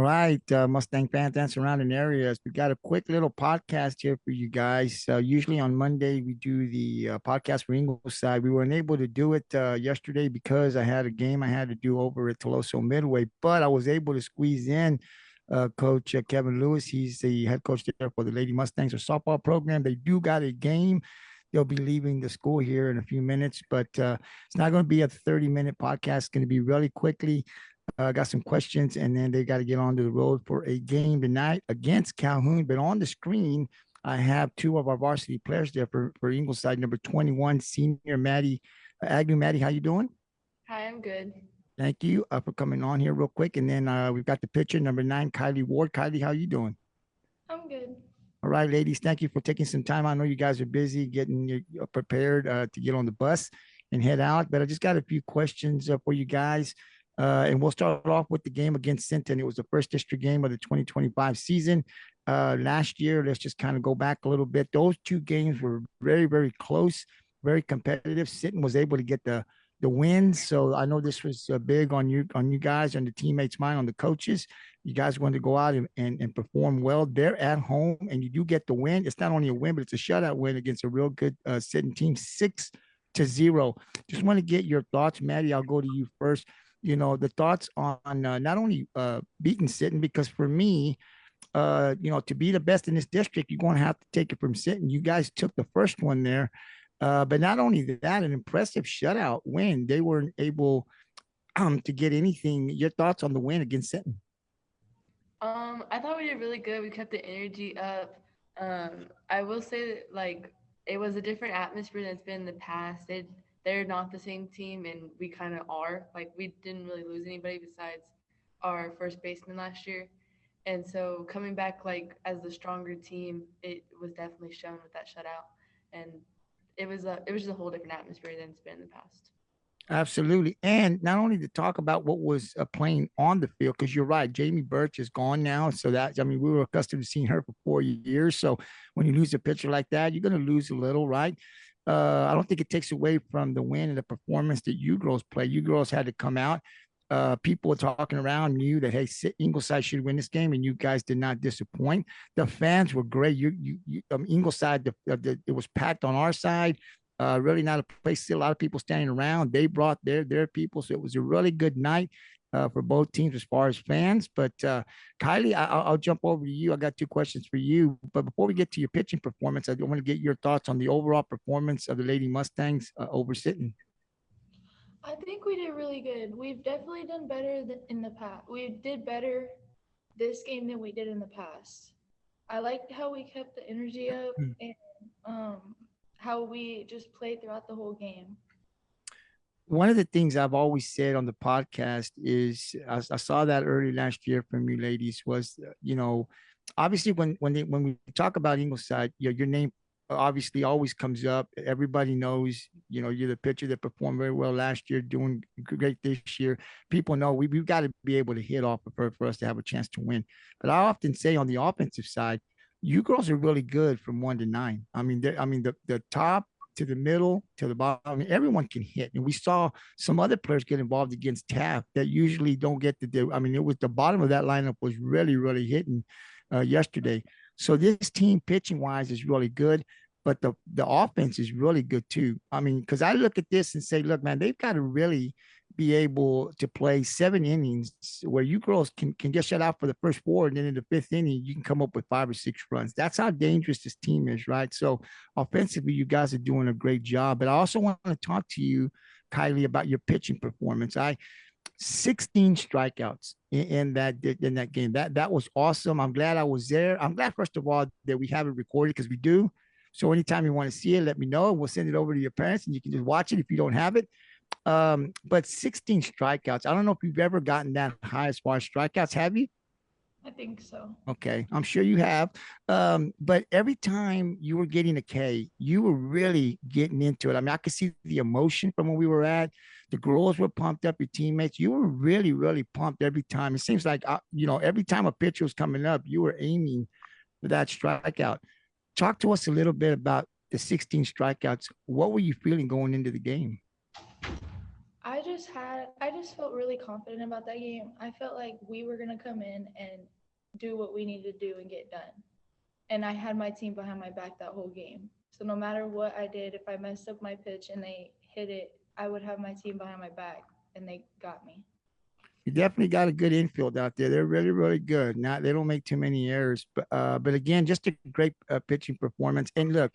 All right, Mustang fans and surrounding areas. We got a quick little podcast here for you guys. Usually on Monday, we do the podcast for Ingleside. We weren't able to do it yesterday because I had a game I had to do over at Toloso Midway, but I was able to squeeze in Coach Kevin Lewis. He's the head coach there for the Lady Mustangs, or softball program. They do got a game. They'll be leaving the school here in a few minutes, but it's not going to be a 30-minute podcast. It's going to be really quickly. Got some questions, and then they got to get onto the road for a game tonight against Calhoun. But on the screen, I have two of our varsity players there for Ingleside. Number 21, senior Mattie Agnew. Mattie, how you doing? Hi, I'm good. Thank you for coming on here real quick. And then we've got the pitcher, number 9, Kylee Ward. Kylee, how you doing? I'm good. All right, ladies, thank you for taking some time. I know you guys are busy getting prepared to get on the bus and head out, but I just got a few questions for you guys. And we'll start off with the game against Sinton. It was the first district game of the 2025 season. Last year, let's just kind of go back a little bit. Those two games were very, very close, very competitive. Sinton was able to get the win. So I know this was big on you guys, on the teammates' mind, on the coaches. You guys wanted to go out and perform well. They're at home, and you do get the win. It's not only a win, but it's a shutout win against a real good Sinton team, 6-0. Just want to get your thoughts, Mattie. I'll go to you first. The thoughts on not only beating Sinton, because for me, to be the best in this district, you're going to have to take it from Sinton. You guys took the first one there. But not only that, an impressive shutout win. They weren't able to get anything. Your thoughts on the win against Sinton? I thought we did really good. We kept the energy up. I will say that it was a different atmosphere than it's been in the past. They're not the same team, and we kind of are. Like, we didn't really lose anybody besides our first baseman last year. And so coming back as the stronger team, it was definitely shown with that shutout. And it was just a whole different atmosphere than it's been in the past. Absolutely. And not only to talk about what was playing on the field, because you're right, Jamie Birch is gone now. So we were accustomed to seeing her for 4 years. So when you lose a pitcher like that, you're going to lose a little, right? I don't think it takes away from the win and the performance that you girls play. You girls had to come out. People were talking around knew that, hey, Ingleside should win this game, and you guys did not disappoint. The fans were great. Ingleside, it was packed on our side. Really not a place. Still a lot of people standing around. They brought their people, so it was a really good night for both teams as far as fans. But Kylee, I'll jump over to you. I got two questions for you. But before we get to your pitching performance, I want to get your thoughts on the overall performance of the Lady Mustangs over Sinton. I think we did really good. We've definitely done better than in the past. We did better this game than we did in the past. I liked how we kept the energy up and how we just played throughout the whole game. One of the things I've always said on the podcast is I saw that early last year from you ladies was, obviously when we talk about Ingleside, your name obviously always comes up. Everybody knows, you're the pitcher that performed very well last year, doing great this year. People know we've got to be able to hit off for us to have a chance to win. But I often say on the offensive side, you girls are really good from 1 to 9. The top to the middle to the bottom. I mean, everyone can hit. And we saw some other players get involved against Taft that usually don't get to do. I mean, it was the bottom of that lineup was really, really hitting yesterday. So this team pitching wise is really good, but the offense is really good too. I mean, because I look at this and say, look, man, they've got to really be able to play 7 innings where you girls can get shut out for the first 4, and then in the 5th inning you can come up with 5 or 6 runs. That's how dangerous this team is, right? So offensively, you guys are doing a great job. But I also want to talk to you, Kylee, about your pitching performance. 16 strikeouts in that game. That was awesome. I'm glad I was there. I'm glad, first of all, that we have it recorded, because we do. So anytime you want to see it, let me know. We'll send it over to your parents, and you can just watch it if you don't have it. But 16 strikeouts. I don't know if you've ever gotten that high as far as strikeouts. Have you? I think so. Okay, I'm sure you have. But every time you were getting a K, you were really getting into it. I mean, I could see the emotion from when we were at. The girls were pumped up, your teammates. You were really, really pumped every time. It seems like, every time a pitcher was coming up, you were aiming for that strikeout. Talk to us a little bit about the 16 strikeouts. What were you feeling going into the game? I just felt really confident about that game. I felt like we were gonna come in and do what we needed to do and get done. And I had my team behind my back that whole game. So no matter what I did, if I messed up my pitch and they hit it, I would have my team behind my back, and they got me. You definitely got a good infield out there. They're really, really good. Not they don't make too many errors, but again, just a great pitching performance. And look,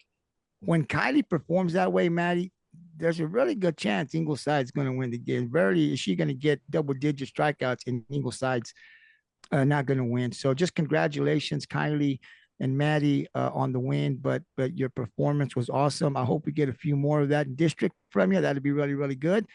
when Kylee performs that way, Mattie, there's a really good chance Ingleside's going to win the game. Rarely is she going to get double-digit strikeouts, and Ingleside's not going to win. So just congratulations, Kylee and Mattie, on the win. But your performance was awesome. I hope we get a few more of that in district from you. That'd be really, really good.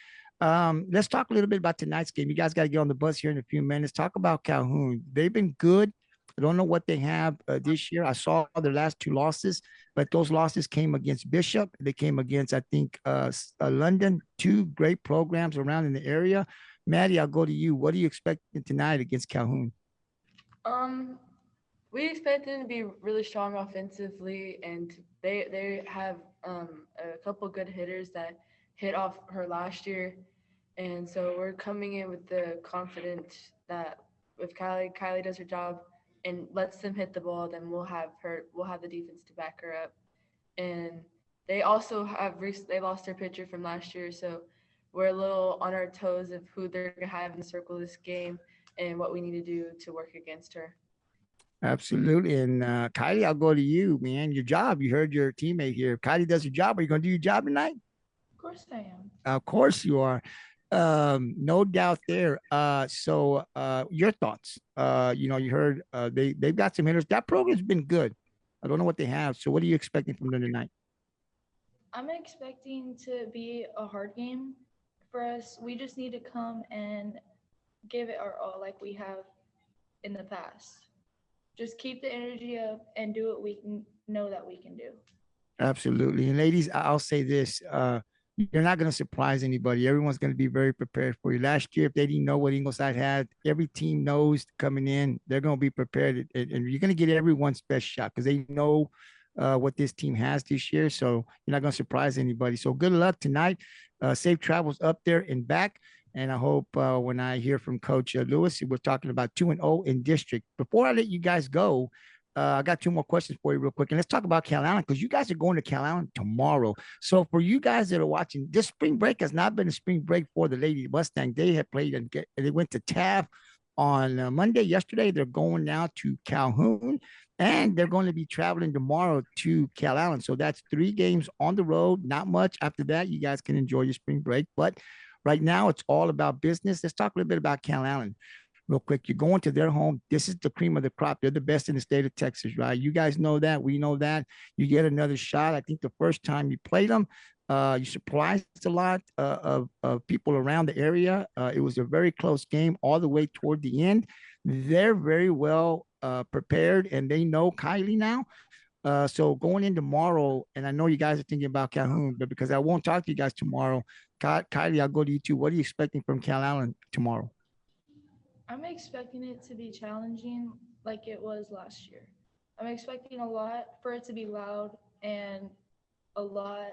Let's talk a little bit about tonight's game. You guys got to get on the bus here in a few minutes. Talk about Calhoun. They've been good. I don't know what they have this year. I saw their last two losses, but those losses came against Bishop. They came against, I think, London, two great programs around in the area. Mattie, I'll go to you. What are you expecting tonight against Calhoun? Um, we expect them to be really strong offensively, and they have a couple good hitters that hit off her last year, and so we're coming in with the confidence that if Kylee does her job and lets them hit the ball, then we'll have the defense to back her up, and they also they lost their pitcher from last year, so we're a little on our toes of who they're gonna have in the circle this game and what we need to do to work against her. Absolutely. And Kylee, I'll go to you, man. Your job. You heard your teammate here. If Kylee does her job, are you going to do your job tonight? Of course I am. Of course you are. No doubt there. Your thoughts. You heard they've got some hitters. That program's been good. I don't know what they have. So what are you expecting from them tonight? I'm expecting to be a hard game for us. We just need to come and give it our all like we have in the past. Just keep the energy up and do what we can know that we can do. Absolutely. And ladies, I'll say this. You're not going to surprise anybody. Everyone's going to be very prepared for you. Last year, if they didn't know what Ingleside had, every team knows coming in, they're going to be prepared. And you're going to get everyone's best shot because they know what this team has this year. So you're not going to surprise anybody. So good luck tonight. Safe travels up there and back. And I hope when I hear from Coach Lewis, we're talking about 2-0 in district. Before I let you guys go, I got two more questions for you real quick. And let's talk about Calallen because you guys are going to Calallen tomorrow. So for you guys that are watching, this spring break has not been a spring break for the Lady Mustang. They have played and they went to Taft on Monday. Yesterday, they're going now to Calhoun. And they're going to be traveling tomorrow to Calallen. So that's 3 games on the road. Not much. After that, you guys can enjoy your spring break. But right now, it's all about business. Let's talk a little bit about Calallen real quick. You're going to their home. This is the cream of the crop. They're the best in the state of Texas, right? You guys know that. We know that. You get another shot. I think the first time you played them, you surprised a lot of people around the area. It was a very close game all the way toward the end. They're very well prepared, and they know Kylee now. So going in tomorrow, and I know you guys are thinking about Calhoun, but because I won't talk to you guys tomorrow, Kylee, I'll go to you too. What are you expecting from Calallen tomorrow? I'm expecting it to be challenging like it was last year. I'm expecting a lot for it to be loud and a lot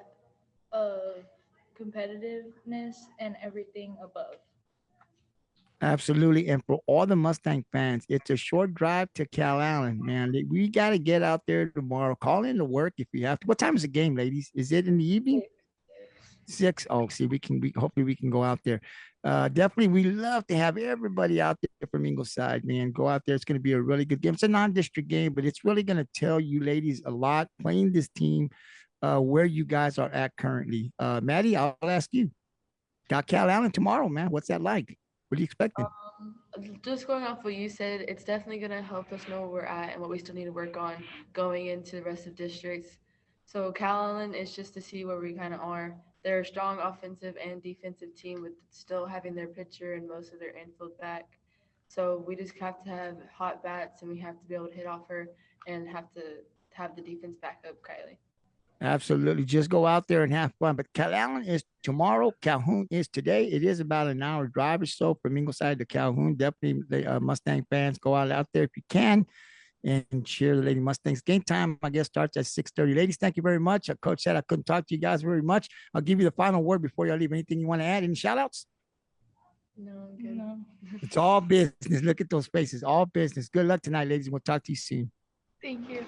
of competitiveness and everything above. Absolutely. And for all the Mustang fans, it's a short drive to Calallen, man. We got to get out there tomorrow. Call in to work if you have to. What time is the game, ladies? Is it in the evening? 6. Oh, see, hopefully we can go out there. Definitely, we love to have everybody out there from Ingleside, man. Go out there. It's going to be a really good game. It's a non-district game, but it's really going to tell you ladies a lot playing this team, where you guys are at currently. Mattie, I'll ask you. Got Calallen tomorrow, man. What's that like? What are you expecting? Just going off what you said, it's definitely going to help us know where we're at and what we still need to work on going into the rest of districts. So Calhoun is just to see where we kind of are. They're a strong offensive and defensive team with still having their pitcher and most of their infield back. So we just have to have hot bats and we have to be able to hit off her and have to have the defense back up Kylee. Absolutely. Just go out there and have fun. But Calallen is tomorrow. Calhoun is today. It is about an hour drive or so from Ingleside to Calhoun. Definitely, Mustang fans, go out there if you can and cheer the Lady Mustangs. Game time, I guess, starts at 6:30. Ladies, thank you very much. Coach said I couldn't talk to you guys very much. I'll give you the final word before y'all leave. Anything you want to add? Any shout outs? No, I'm good. No. It's all business. Look at those faces. All business. Good luck tonight, ladies. We'll talk to you soon. Thank you.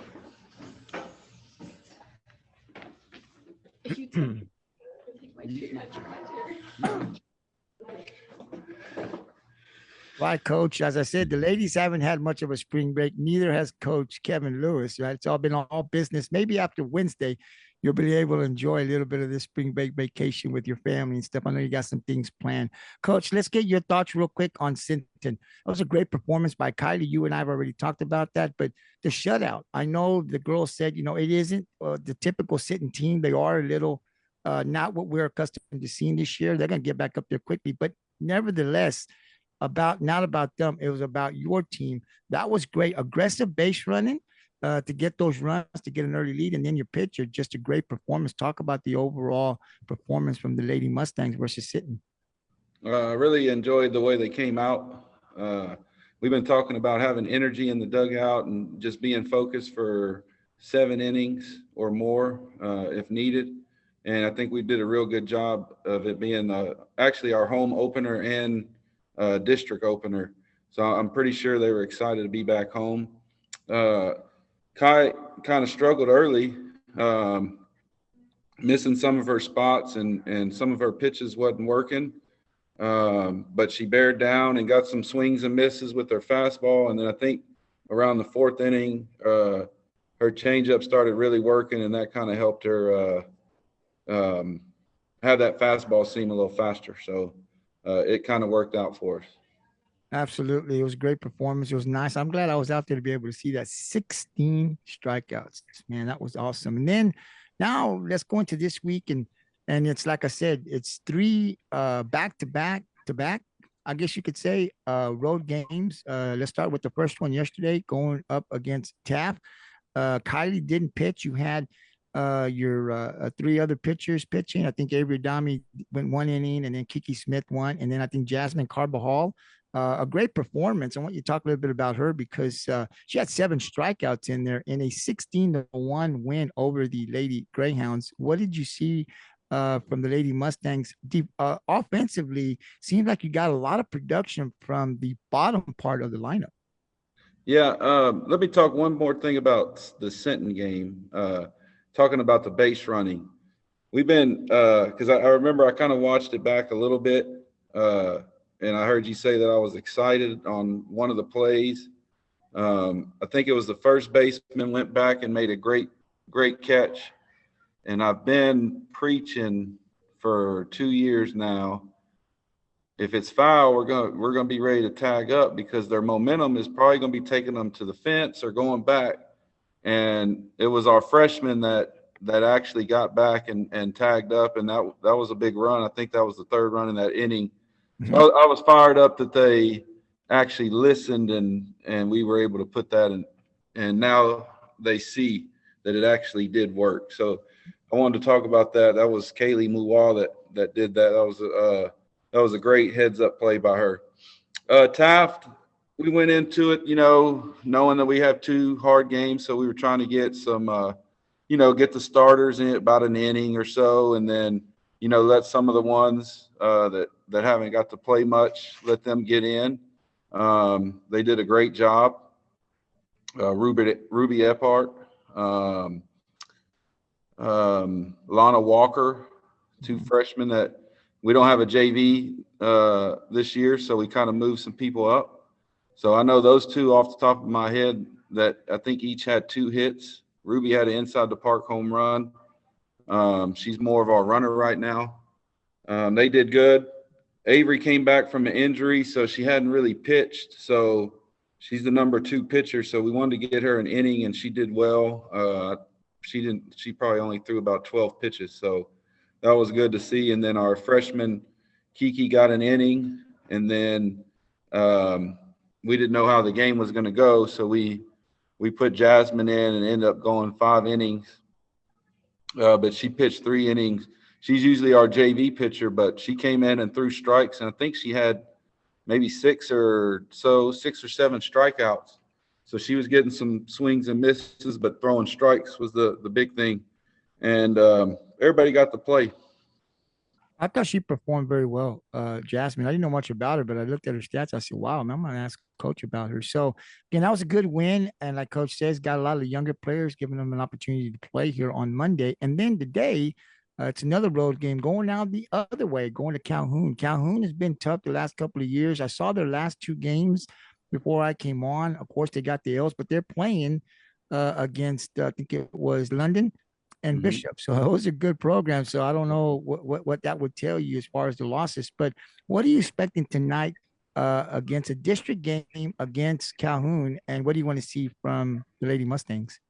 You take my chair. Right, Coach. As I said, the ladies haven't had much of a spring break. Neither has Coach Kevin Lewis. Right, it's all been all business. Maybe after Wednesday, you'll be able to enjoy a little bit of this spring break vacation with your family and stuff. I know you got some things planned. Coach, let's get your thoughts real quick on Sinton. That was a great performance by Kylee. You and I have already talked about that, but the shutout. I know the girls said, it isn't the typical Sinton team. They are a little not what we're accustomed to seeing this year. They're going to get back up there quickly, but nevertheless not about them. It was about your team. That was great. Aggressive base running to get those runs, to get an early lead, and then your pitcher, just a great performance. Talk about the overall performance from the Lady Mustangs versus Sinton. I really enjoyed the way they came out. We've been talking about having energy in the dugout and just being focused for 7 innings or more if needed. And I think we did a real good job of it being actually our home opener and district opener. So I'm pretty sure they were excited to be back home. Kai kind of struggled early, missing some of her spots and some of her pitches wasn't working. But she bared down and got some swings and misses with her fastball. And then I think around the 4th inning, her changeup started really working, and that kind of helped her have that fastball seem a little faster. So it kind of worked out for us. Absolutely. It was a great performance. It was nice. I'm glad I was out there to be able to see that 16 strikeouts. Man, that was awesome. And then now let's go into this week. And it's like I said, it's 3 back-to-back, I guess you could say, road games. Let's start with the first one yesterday, going up against Taft. Kylee didn't pitch. You had your 3 other pitchers pitching. I think Avery Adami went 1 inning, and then Kiki Smith won, and then I think Jasmine Carbajal. A great performance. I want you to talk a little bit about her because she had 7 strikeouts in there in a 16-1 win over the Lady Greyhounds. What did you see from the Lady Mustangs? Offensively, seems like you got a lot of production from the bottom part of the lineup. Yeah, let me talk one more thing about the Sinton game. Talking about the base running. We've been because I remember I kind of watched it back a little bit. And I heard you say that I was excited on one of the plays. I think it was the first baseman went back and made a great catch. And I've been preaching for 2 years now. If it's foul, we're gonna be ready to tag up because their momentum is probably gonna be taking them to the fence or going back. And it was our freshman that actually got back and tagged up, and that was a big run. I think that was the 3rd run in that inning. So I was fired up that they actually listened and we were able to put that in, and now they see that it actually did work. So I wanted to talk about that. That was Kylee that did that. That was a great heads up play by her. Taft, we went into it, knowing that we have 2 hard games, so we were trying to get some, get the starters in about an inning or so, and then let some of the ones that haven't got to play much, let them get in. They did a great job. Ruby Ephart, Lana Walker, 2 freshmen that we don't have a JV this year, so we kind of moved some people up. So I know those 2 off the top of my head that I think each had 2 hits. Ruby had an inside the park home run. She's more of our runner right now. They did good. Avery came back from an injury, so she hadn't really pitched. So she's the number 2 pitcher. So we wanted to get her an inning, and she did well. She probably only threw about 12 pitches. So that was good to see. And then our freshman Kiki got an inning, and then we didn't know how the game was going to go. So we put Jasmine in and ended up going 5 innings. But she pitched 3 innings. She's usually our JV pitcher, but she came in and threw strikes, and I think she had maybe 6 or 7 strikeouts. So she was getting some swings and misses, but throwing strikes was the big thing. And everybody got to play. I thought she performed very well, Jasmine. I didn't know much about her, but I looked at her stats. I said, "Wow, man, I'm gonna ask Coach about her." So again, that was a good win, and like Coach says, got a lot of younger players, giving them an opportunity to play here on Monday, and then today. It's another road game going now the other way, going to Calhoun. Calhoun has been tough the last couple of years. I saw their last two games before I came on. Of course, they got the L's, but they're playing against, I think it was London and Mhm. Bishop. So those are good programs. So I don't know what that would tell you as far as the losses, but what are you expecting tonight against a district game against Calhoun? And what do you want to see from the Lady Mustangs?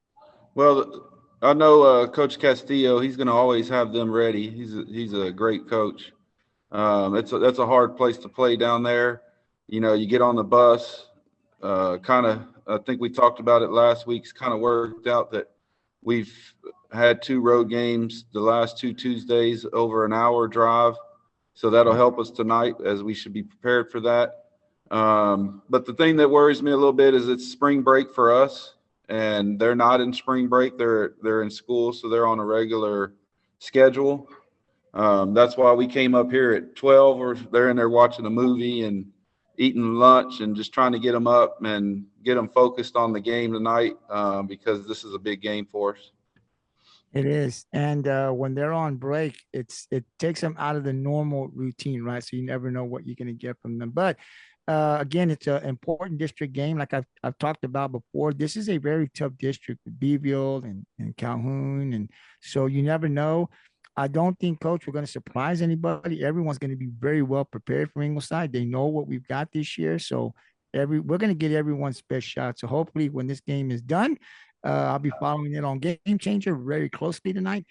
Well, I know Coach Castillo. He's going to always have them ready. He's a great coach. That's a hard place to play down there. You know, you get on the bus. Kind of, I think we talked about it last week's kind of worked out that we've had two road games the last two Tuesdays over an hour drive. So that'll help us tonight as we should be prepared for that. But the thing that worries me a little bit is it's spring break for us, and they're not in spring break. They're in school, so they're on a regular schedule. That's why we came up here at 12, or they're in there watching a movie and eating lunch and just trying to get them up and get them focused on the game tonight, because this is a big game for us. It is. And when they're on break, it takes them out of the normal routine, right? So you never know what you're going to get from them. But again, it's an important district game. Like I've talked about before, this is a very tough district with Beeville and Calhoun. And so you never know. I don't think, Coach, we're going to surprise anybody. Everyone's going to be very well prepared for Ingleside. They know what we've got this year. So we're going to get everyone's best shot. So hopefully when this game is done, I'll be following it on Game Changer very closely tonight.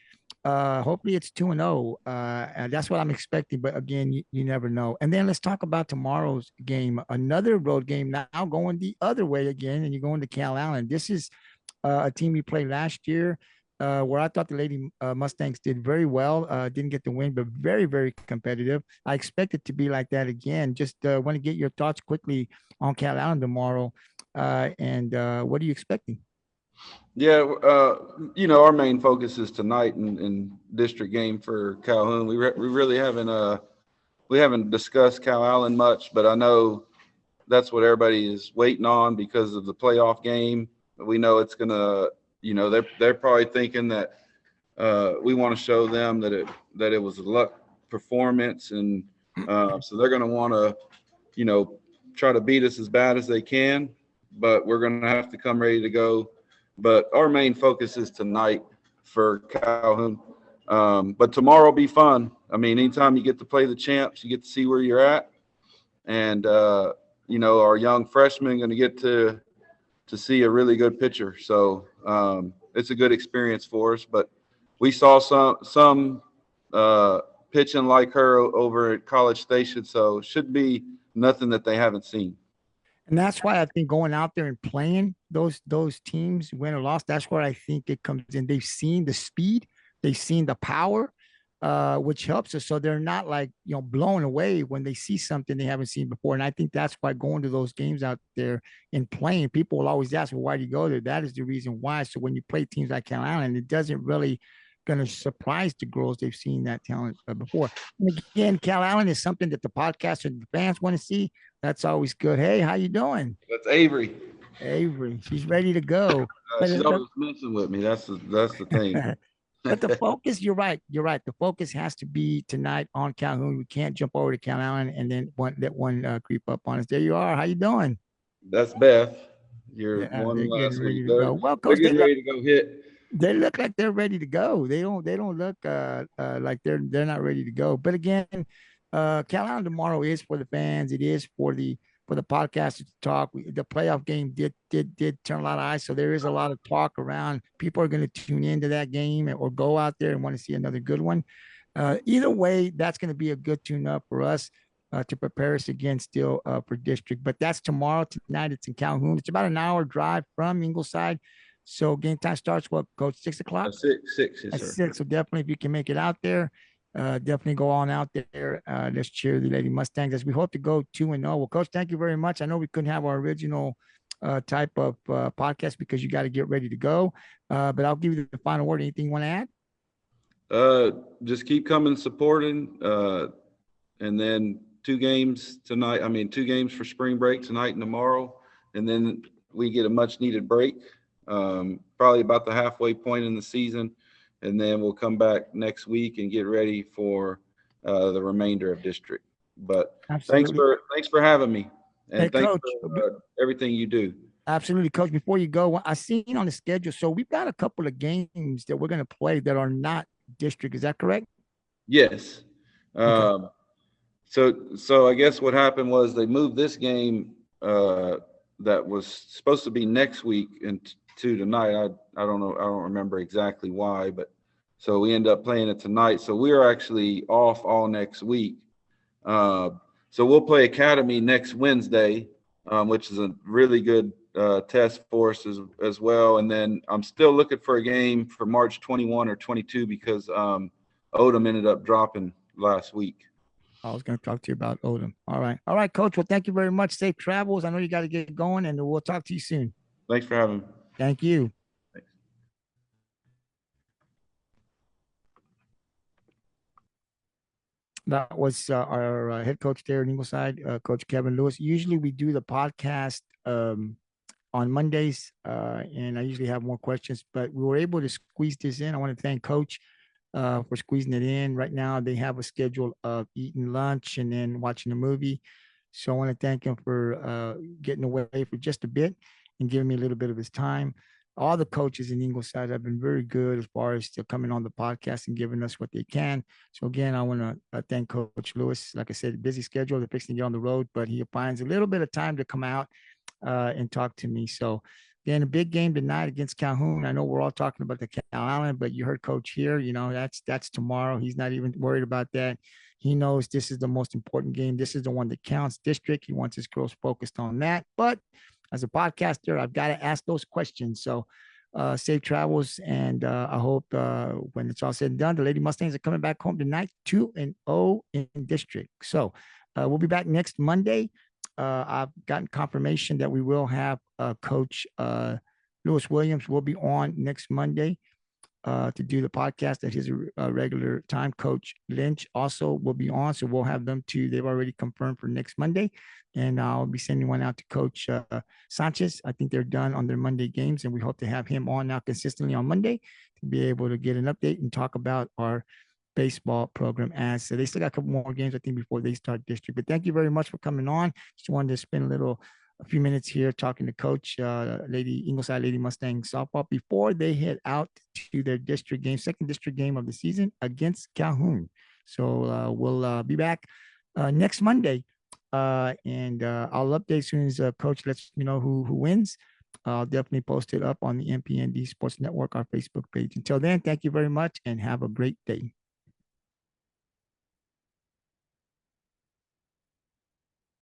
Hopefully it's 2-0. And that's what I'm expecting. But again, you never know. And then let's talk about tomorrow's game. Another road game now going the other way again, and you're going to Calallen. This is a team we played last year. Where I thought the Lady Mustangs did very well. Didn't get the win, but very, very competitive. I expect it to be like that again. Just want to get your thoughts quickly on Calallen tomorrow. And what are you expecting? Yeah, our main focus is tonight in district game for Calhoun. We really haven't discussed Calallen much, but I know that's what everybody is waiting on because of the playoff game. We know it's gonna, they're probably thinking that we want to show them that it was a luck performance, and so they're gonna want to, try to beat us as bad as they can, but we're gonna have to come ready to go. But our main focus is tonight for Calhoun. But tomorrow will be fun. I mean, anytime you get to play the champs, you get to see where you're at. And, our young freshmen going to get to see a really good pitcher. So it's a good experience for us. But we saw some pitching like her over at College Station. So it should be nothing that they haven't seen. And that's why I think going out there and playing those teams, win or loss, that's where I think it comes in. They've seen the speed, they've seen the power, which helps us. So they're not like, blown away when they see something they haven't seen before. And I think that's why going to those games out there and playing, people will always ask, well, why do you go there? That is the reason why. So when you play teams like Calhoun, it doesn't really going to surprise the girls. They've seen that talent before. And again, Calhoun is something that the podcast and the fans want to see. That's always good. Hey, how you doing? That's Avery. Avery, she's ready to go. She's always messing with me. That's the thing. But the focus, you're right. You're right. The focus has to be tonight on Calhoun. We can't jump over to Calhoun and then let one creep up on us. There you are. How you doing? That's Beth. You're one they're last getting ready week. to go. Well, They're Coach, getting ready to go hit. they look like they're ready to go. They don't look like they're not ready to go. But again, Calhoun tomorrow is for the fans. It is for the podcasters to talk. The playoff game did turn a lot of eyes, so there is a lot of talk around. People are going to tune into that game or go out there and want to see another good one. Either way, that's going to be a good tune-up for us to prepare us again still for district. But that's tomorrow. Tonight it's in Calhoun. It's about an hour drive from Ingleside. So game time starts what, Coach? 6 o'clock? 6, yes, At sir. 6. So definitely, if you can make it out there, definitely go on out there. Let's cheer the Lady Mustangs as we hope to go 2-0. Well, Coach, thank you very much. I know we couldn't have our original type of podcast because you got to get ready to go. But I'll give you the final word. Anything you want to add? Just keep coming supporting. And then 2 games tonight. 2 games for spring break tonight and tomorrow. And then we get a much needed break, probably about the halfway point in the season. And then we'll come back next week and get ready for the remainder of district. But Absolutely. thanks for having me. And Hey, thanks Coach. for everything you do. Absolutely, Coach. Before you go, I seen on the schedule. So we've got a couple of games that we're going to play that are not district. Is that correct? Yes. Okay. So I guess what happened was they moved this game that was supposed to be next week to tonight. I don't know. I don't remember exactly why, but so we end up playing it tonight. So we are actually off all next week. So we'll play Academy next Wednesday, which is a really good test for us as well. And then I'm still looking for a game for March 21 or 22 because Odom ended up dropping last week. I was going to talk to you about Odom. All right, Coach. Well, thank you very much. Safe travels. I know you got to get going, and we'll talk to you soon. Thanks for having me. Thank you. Thanks. That was our head coach there in Ingleside, Coach Kevin Lewis. Usually we do the podcast on Mondays, and I usually have more questions, but we were able to squeeze this in. I want to thank Coach for squeezing it in. Right now, they have a schedule of eating lunch and then watching a movie. So I want to thank him for getting away for just a bit and giving me a little bit of his time. All the coaches in Ingleside have been very good as far as still coming on the podcast and giving us what they can. So again, I want to thank Coach Lewis. Like I said, busy schedule. They're fixing to get on the road, but he finds a little bit of time to come out and talk to me. So again, a big game tonight against Calhoun. I know we're all talking about the Calallen, but you heard Coach here. That's tomorrow. He's not even worried about that. He knows this is the most important game. This is the one that counts. District. He wants his girls focused on that. But as a podcaster, I've got to ask those questions. So safe travels, and I hope when it's all said and done, the Lady Mustangs are coming back home tonight, 2-0 in district. So we'll be back next Monday. I've gotten confirmation that we will have Coach Lewis Williams will be on next Monday to do the podcast at his regular time. Coach Lynch also will be on, so we'll have them too. They've already confirmed for next Monday, and I'll be sending one out to Coach Sanchez. I think they're done on their Monday games, and we hope to have him on now consistently on Monday to be able to get an update and talk about our baseball program so they still got a couple more games, I think, before they start district. But thank you very much for coming on. Just wanted to spend a few minutes here talking to Coach Ingleside Lady Mustang softball before they head out to their district game, second district game of the season against Calhoun. So we'll be back next Monday, and I'll update as soon as Coach lets me know who wins. I'll definitely post it up on the MPND Sports Network, our Facebook page. Until then, thank you very much and have a great day.